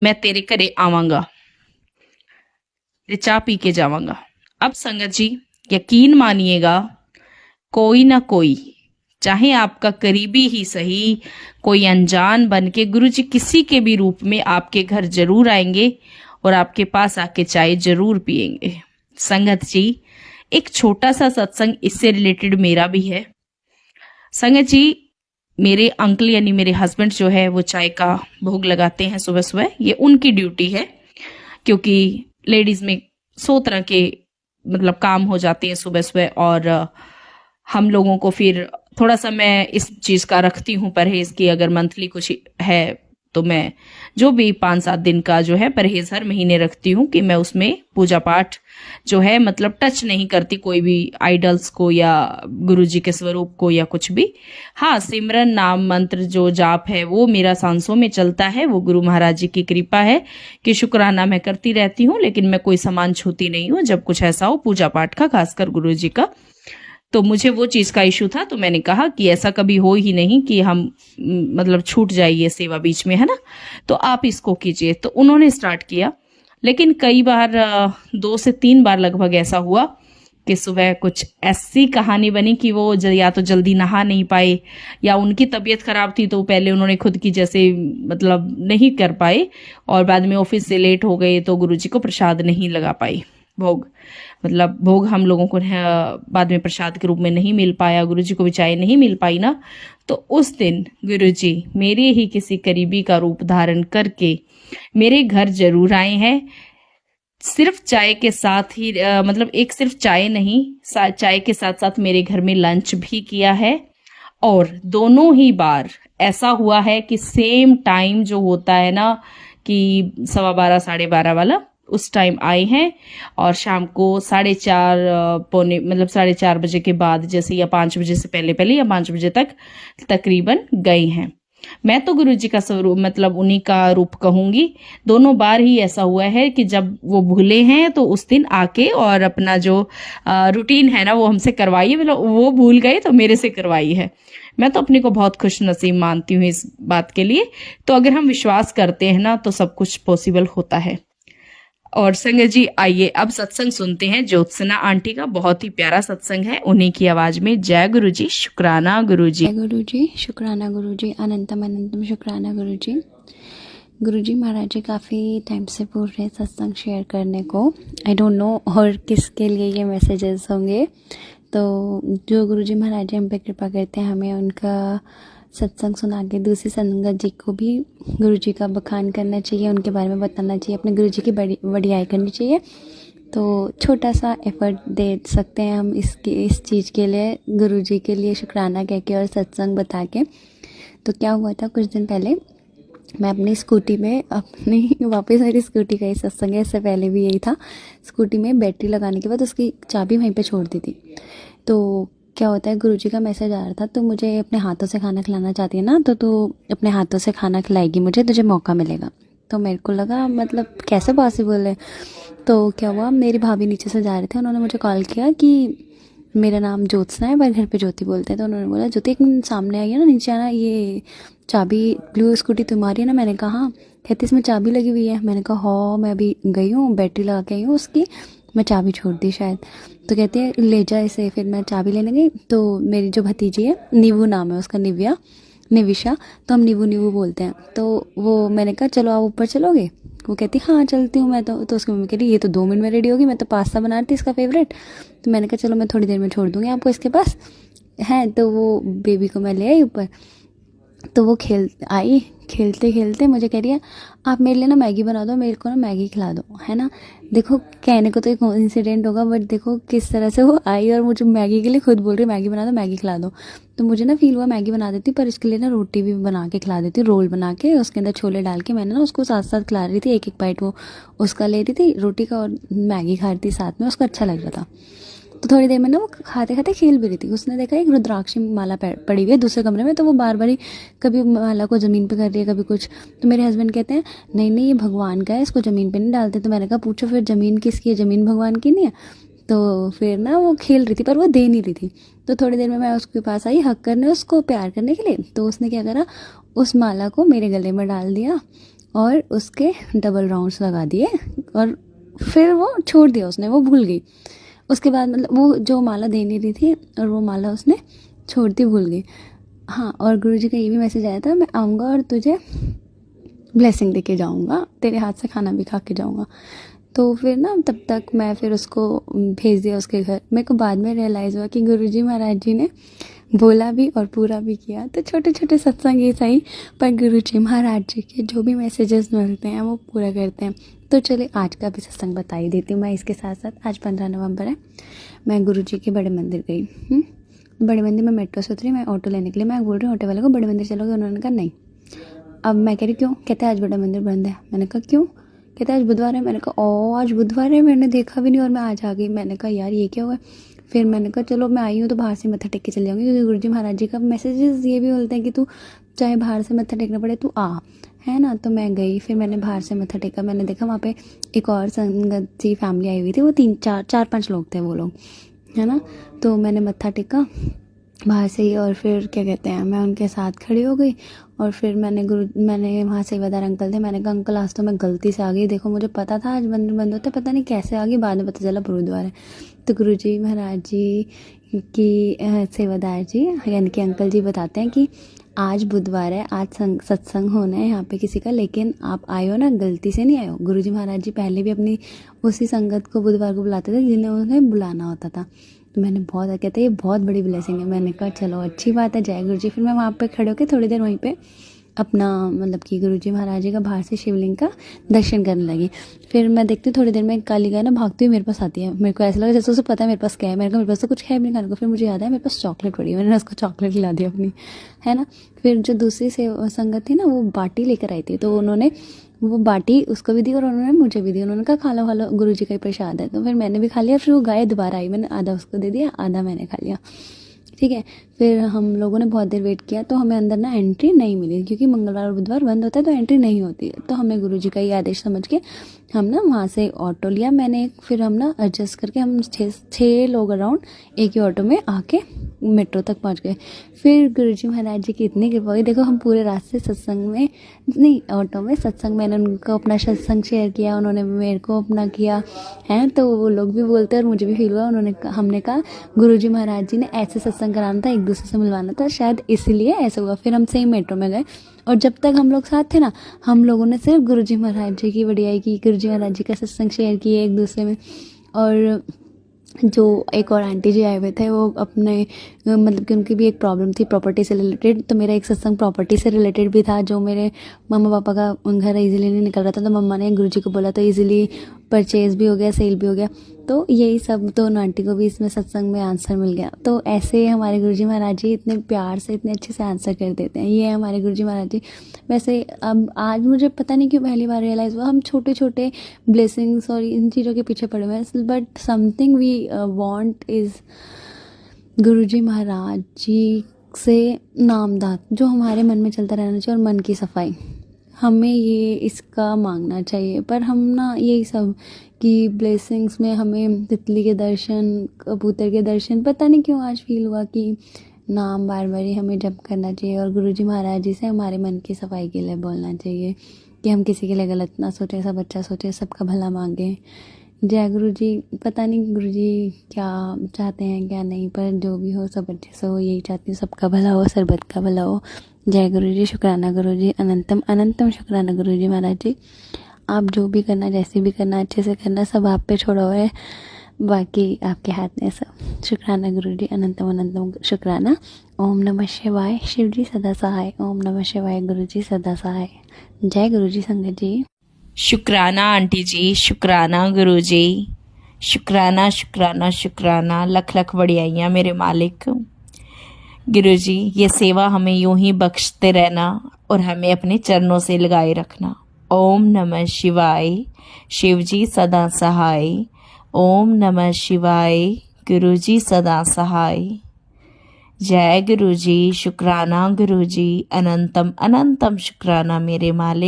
मैं तेरे घरे आवांगा ते चाह पी के जावांगा। अब संगत जी यकीन मानिएगा, कोई ना कोई, चाहे आपका करीबी ही सही, कोई अनजान बन के गुरु जी किसी के भी रूप में आपके घर जरूर आएंगे और आपके पास आके चाय जरूर पिएंगे। संगत जी एक छोटा सा सत्संग इससे रिलेटेड मेरा भी है। संगत जी मेरे अंकल यानी मेरे हस्बैंड जो है वो चाय का भोग लगाते हैं सुबह सुबह, ये उनकी ड्यूटी है, क्योंकि लेडीज में 100 तरह के मतलब काम हो जाते हैं सुबह सुबह, और हम लोगों को फिर थोड़ा सा मैं इस चीज का रखती हूँ परहेज की अगर मंथली कुछ है तो मैं जो भी 5-7 दिन का जो है परहेज हर महीने रखती हूँ कि मैं उसमें पूजा पाठ जो है मतलब टच नहीं करती कोई भी आइडल्स को या गुरु जी के स्वरूप को या कुछ भी। हाँ, सिमरन नाम मंत्र जो जाप है वो मेरा सांसों में चलता है, वो गुरु महाराज जी की कृपा है कि शुक्राना मैं करती रहती हूँ, लेकिन मैं कोई सामान छूती नहीं हूँ जब कुछ ऐसा हो पूजा पाठ का, खासकर गुरु जी का। तो मुझे वो चीज का इशू था, तो मैंने कहा कि ऐसा कभी हो ही नहीं कि हम मतलब छूट जाए ये सेवा बीच में, है ना, तो आप इसको कीजिए। तो उन्होंने स्टार्ट किया, लेकिन कई बार 2 से 3 बार लगभग ऐसा हुआ कि सुबह कुछ ऐसी कहानी बनी कि वो या तो जल्दी नहा नहीं पाए या उनकी तबीयत खराब थी तो पहले उन्होंने खुद की जैसे मतलब नहीं कर पाए, और बाद में ऑफिस से लेट हो गए तो गुरुजी को प्रसाद नहीं लगा पाई। भोग मतलब भोग हम लोगों को बाद में प्रसाद के रूप में नहीं मिल पाया, गुरुजी को भी चाय नहीं मिल पाई ना। तो उस दिन गुरुजी मेरे ही किसी करीबी का रूप धारण करके मेरे घर जरूर आए हैं। सिर्फ चाय के साथ ही मतलब एक सिर्फ चाय नहीं, चाय के साथ साथ मेरे घर में लंच भी किया है, और दोनों ही बार ऐसा हुआ है कि सेम टाइम जो होता है ना कि 12:15 12:30 वाला, उस टाइम आए हैं, और शाम को 4:30 पौने मतलब 4:30 बजे के बाद जैसे, या 5 बजे से पहले पहले या 5 बजे तक तकरीबन गए हैं। मैं तो गुरु जी का स्वरूप मतलब उन्हीं का रूप कहूंगी। दोनों बार ही ऐसा हुआ है कि जब वो भूले हैं तो उस दिन आके और अपना जो रूटीन है ना वो हमसे करवाई है, मतलब वो भूल गए तो मेरे से करवाई है। मैं तो अपने को बहुत खुश नसीब मानती हूँ इस बात के लिए। तो अगर हम विश्वास करते हैं ना तो सब कुछ पॉसिबल होता है। और संगत जी आइए अब सत्संग सुनते हैं ज्योत्सना आंटी का, बहुत ही प्यारा सत्संग है, उन्हीं की आवाज में। जय गुरु जी, शुक्राना गुरु जी। जय गुरु जी, शुक्राना गुरु जी, अनंतम अनंतम शुक्राना गुरु जी। गुरु जी महाराज जी काफ़ी टाइम से बोल रहे हैं सत्संग शेयर करने को। आई डोंट नो और किसके लिए ये मैसेजेस होंगे। तो जो गुरु जी महाराज जी हम पे कृपा करते हैं, हमें उनका सत्संग सुना के दूसरी संगत जी को भी गुरु जी का बखान करना चाहिए, उनके बारे में बताना चाहिए, अपने गुरु जी की बढ़ियाई करनी चाहिए। तो छोटा सा एफर्ट दे सकते हैं हम इस चीज़ के लिए, गुरु जी के लिए शुक्राना कह के और सत्संग बता के। तो क्या हुआ था, कुछ दिन पहले मैं अपनी स्कूटी में अपनी वापस मेरी स्कूटी का ही सत्संग है, इससे पहले भी यही था, स्कूटी में बैटरी लगाने के बाद उसकी चाबी वहीं पे छोड़ दी थी। तो क्या होता है, गुरुजी का मैसेज आ रहा था, तो मुझे अपने हाथों से खाना खिलाना चाहती है ना, तो तू अपने हाथों से खाना खिलाएगी मुझे, तुझे मौका मिलेगा। तो मेरे को लगा मतलब कैसे पॉसिबल है। तो क्या हुआ, मेरी भाभी नीचे से जा रहे थे, उन्होंने मुझे कॉल किया कि मेरा नाम ज्योत्सना है पर घर पे ज्योति बोलते हैं। तो उन्होंने बोला ज्योति एक मिनट सामने आई है ना, नीचे आना, ये चाबी ब्लू स्कूटी तुम्हारी है ना। मैंने कहा हाँ। कहती इसमें चाबी लगी हुई है। मैंने कहा हाँ, मैं अभी गई हूँ, बैटरी लगा के आई हूँ उसकी, मैं चाबी छोड़ दी शायद। तो कहती है ले जा इसे। फिर मैं चाबी लेने गई तो मेरी जो भतीजी है, नीवू नाम है उसका, निविशा, तो हम नीवू नीवू बोलते हैं। तो वो मैंने कहा चलो आप ऊपर चलोगे। वो कहती हाँ चलती हूँ मैं। तो उसकी मम्मी कह रही ये तो 2 मिनट में रेडी होगी, मैं तो पास्ता बना रही थी इसका फेवरेट। तो मैंने कहा चलो मैं थोड़ी देर में छोड़ दूँगी आपको इसके पास है। तो वो बेबी को मैं ले आई ऊपर। तो वो खेलते खेलते मुझे कह रही है आप मेरे लिए ना मैगी बना दो, मेरे को ना मैगी खिला दो, है ना। देखो कहने को तो एक इंसिडेंट होगा, बट देखो किस तरह से वो आई और मुझे मैगी के लिए खुद बोल रही मैगी बना दो, मैगी खिला दो। तो मुझे ना फील हुआ मैगी बना देती, पर इसके लिए ना रोटी भी बना के खिला देती, रोल बना के उसके अंदर छोले डाल के। मैंने ना उसको साथ साथ खिला रही थी, एक एक बाइट वो उसका ले रही थी रोटी का और मैगी खा रही थी साथ में, उसको अच्छा लग रहा था। तो थोड़ी देर में ना वो खाते खाते खेल भी रही थी। उसने देखा एक रुद्राक्षी माला पड़ी हुई है दूसरे कमरे में, तो वो बार बार ही कभी माला को ज़मीन पे कर रही है कभी कुछ। तो मेरे हस्बैंड कहते हैं नहीं नहीं ये भगवान का है, इसको ज़मीन पे नहीं डालते। तो मैंने कहा पूछो फिर ज़मीन किसकी है, ज़मीन भगवान की नहीं है। तो फिर ना वो खेल रही थी पर वो दे नहीं रही थी। तो थोड़ी देर में मैं उसके पास आई हक करने, उसको प्यार करने के लिए। तो उसने क्या करा, उस माला को मेरे गले में डाल दिया और उसके डबल राउंड्स लगा दिए और फिर वो छोड़ दिया उसने, वो भूल गई। उसके बाद मतलब वो जो माला दे नहीं रही थी और वो माला उसने छोड़ दी, भूल गई। हाँ, और गुरुजी का ये भी मैसेज आया था, मैं आऊँगा और तुझे ब्लेसिंग दे के जाऊँगा, तेरे हाथ से खाना भी खा के जाऊँगा। तो फिर ना तब तक मैं फिर उसको भेज दिया उसके घर। मेरे को बाद में रियलाइज़ हुआ कि गुरुजी महाराज जी ने बोला भी और पूरा भी किया। तो छोटे छोटे सत्संग ये सही, पर गुरुजी महाराज जी के जो भी मैसेजेस मिलते हैं वो पूरा करते हैं। तो चलिए आज का भी सत्संग बता ही देती हूँ मैं। इसके साथ साथ आज 15 नवंबर है, मैं गुरुजी के बड़े मंदिर गई। बड़े मंदिर में मेट्रो से उतरी, मैं ऑटो लेने के लिए, मैं बोल रही हूँ ऑटो वाले को बड़े मंदिर चलोगे, उन्होंने कहा नहीं। अब मैं कह रही क्यों, कहते आज बड़ा मंदिर बंद है। मैंने कहा क्यों, कहते आज बुधवार है। मैंने कहा ओ आज बुधवार है, मैंने देखा भी नहीं और मैं आज आ गई। मैंने कहा यार ये क्या हुआ। फिर मैंने कहा चलो मैं आई हूँ तो बाहर से मत्था टेक के चले जाऊँगी, क्योंकि गुरुजी महाराज जी का मैसेजेस ये भी बोलते हैं कि तू चाहे बाहर से मत्था टेकना पड़े तू आ, है ना। तो मैं गई, फिर मैंने बाहर से मत्था टेका। मैंने देखा वहाँ पे एक और संगत सी फैमिली आई हुई थी, वो 4-5 लोग थे वो लोग, है ना। तो मैंने मत्था टेका बाहर से ही और फिर क्या कहते हैं मैं उनके साथ खड़ी हो गई। और फिर मैंने वहाँ सेवादार अंकल थे, मैंने कहा अंकल आज तो मैं गलती से आ गई, देखो मुझे पता था आज मंदिर बंद होता है, पता नहीं कैसे आ गई, बाद में पता चला गुरुद्वारा है। तो गुरुजी महाराज जी की सेवादार जी यानी कि अंकल जी बताते हैं कि आज बुधवार है, आज सत्संग होना है यहाँ पे किसी का, लेकिन आप आए हो ना, गलती से नहीं आए हो। गुरुजी महाराज जी पहले भी अपनी उसी संगत को बुधवार को बुलाते थे जिन्हें उन्हें बुलाना होता था। तो मैंने बहुत कहते ये बहुत बड़ी ब्लेसिंग है। मैंने कहा चलो अच्छी बात है, जय गुरुजी। फिर मैं वहाँ पे खड़े होकर थोड़ी देर वहीं पे अपना मतलब कि गुरुजी महाराज जी का बाहर से शिवलिंग का दर्शन करने लगी। फिर मैं देखती हूँ थोड़ी देर में एक काली गाय ना भागती हुई मेरे पास आती है। मेरे को ऐसा लगा जैसे उसे पता है मेरे पास क्या है। मेरे पास तो कुछ है भी नहीं खाने को। फिर मुझे याद है मेरे पास चॉकलेट पड़ी है, मैंने उसको चॉकलेट खिला दी अपनी, है ना। फिर जो दूसरी संगत थी ना वो बाटी लेकर आई थी, तो उन्होंने वो बाटी उसको भी दी और उन्होंने मुझे भी दी। उन्होंने कहा खा लो गुरुजी का ही प्रसाद है। तो फिर मैंने भी खा लिया। फिर वो गाय दोबारा आई, मैंने आधा उसको दे दिया, आधा मैंने खा लिया, ठीक है। फिर हम लोगों ने बहुत देर वेट किया तो हमें अंदर ना एंट्री नहीं मिली, क्योंकि मंगलवार और बुधवार बंद होता है तो एंट्री नहीं होती है। तो हमें गुरुजी का ही आदेश समझ के हम ना वहाँ से ऑटो लिया मैंने। फिर हम ना एडजस्ट करके हम 6 लोग अराउंड एक ही ऑटो में आके मेट्रो तक पहुँच गए। फिर गुरुजी महाराज जी की इतनी कृपा हुई, देखो हम पूरे रास्ते सत्संग में नहीं ऑटो में सत्संग, मैंने उनको अपना सत्संग शेयर किया, उन्होंने मेरे को अपना किया है। तो वो लोग भी बोलते हैं और मुझे भी फील हुआ। हमने कहा गुरुजी महाराज जी ने ऐसे सत्संग कराना था, एक दूसरे से मिलवाना था, शायद इसीलिए ऐसा हुआ। फिर हम सेम मेट्रो में गए और जब तक हम लोग साथ थे ना, हम लोगों ने सिर्फ गुरुजी महाराज जी की बढ़ियाई की, गुरुजी महाराज जी का सत्संग शेयर किए एक दूसरे में। और जो एक और आंटी जी आए हुए थे वो अपने मतलब कि उनकी भी एक प्रॉब्लम थी प्रॉपर्टी से रिलेटेड। तो मेरा एक सत्संग प्रॉपर्टी से रिलेटेड भी था, जो मेरे मम्मा पापा का घर इजीली नहीं निकल रहा था। तो मम्मा ने गुरुजी को बोला तो इजीली परचेज भी हो गया, सेल भी हो गया। तो यही सब, तो आंटी को भी इसमें सत्संग में आंसर मिल गया। तो ऐसे हमारे गुरुजी महाराज जी इतने प्यार से इतने अच्छे से आंसर कर देते हैं। ये है हमारे गुरुजी महाराज जी। वैसे अब आज मुझे पता नहीं क्यों पहली बार रियलाइज़ हुआ, हम छोटे छोटे ब्लेसिंग्स और इन चीज़ों के पीछे पड़े हुए हैं, but something we want is Guruji Maharaj ji से नामदात, जो हमारे मन में चलता रहना चाहिए, और मन की सफाई हमें ये इसका मांगना चाहिए। पर हम ना यही सब कि ब्लेसिंग्स में हमें तितली के दर्शन, कबूतर के दर्शन, पता नहीं क्यों आज फील हुआ कि नाम बार बार ही हमें जप करना चाहिए और गुरुजी महाराज जी से हमारे मन की सफाई के लिए बोलना चाहिए कि हम किसी के लिए गलत ना सोचें, सब अच्छा सोचें, सबका भला मांगें। जय गुरु जी। पता नहीं गुरु जी क्या चाहते हैं क्या नहीं, पर जो भी हो सब अच्छे से हो, यही चाहती हूँ, सबका भला हो, सरबत का भला हो। जय गुरु जी। शुक्राना गुरु जी, अनंतम अनंतम शुक्राना गुरु जी महाराज जी। आप जो भी करना, जैसे भी करना, अच्छे से करना, सब आप पे छोड़ा हुआ है, बाकी आपके हाथ में सब। शुक्राना गुरु जी, अनंतम अनंतम शुक्राना। ओम नमः शिवाय। शिव जी सदा सहाय। ओम नमः शिवाय। गुरु जी सदा सहाय। जय गुरु जी संगत जी। शुक्राना आंटी जी, शुक्राना गुरु जी, शुक्राना शुक्राना शुक्राना, लख लख बढ़ियाइयाँ मेरे मालिक। गुरु जी ये सेवा हमें यूं ही बख्शते रहना और हमें अपने चरणों से लगाए रखना। ओम नमः शिवाय। शिव जी सदा सहाय। ओम नमः शिवाय। गुरु जी सदा सहाय। जय गुरु जी। शुक्राना गुरु जी, अनंतम अनंतम शुक्राना मेरे मालिक।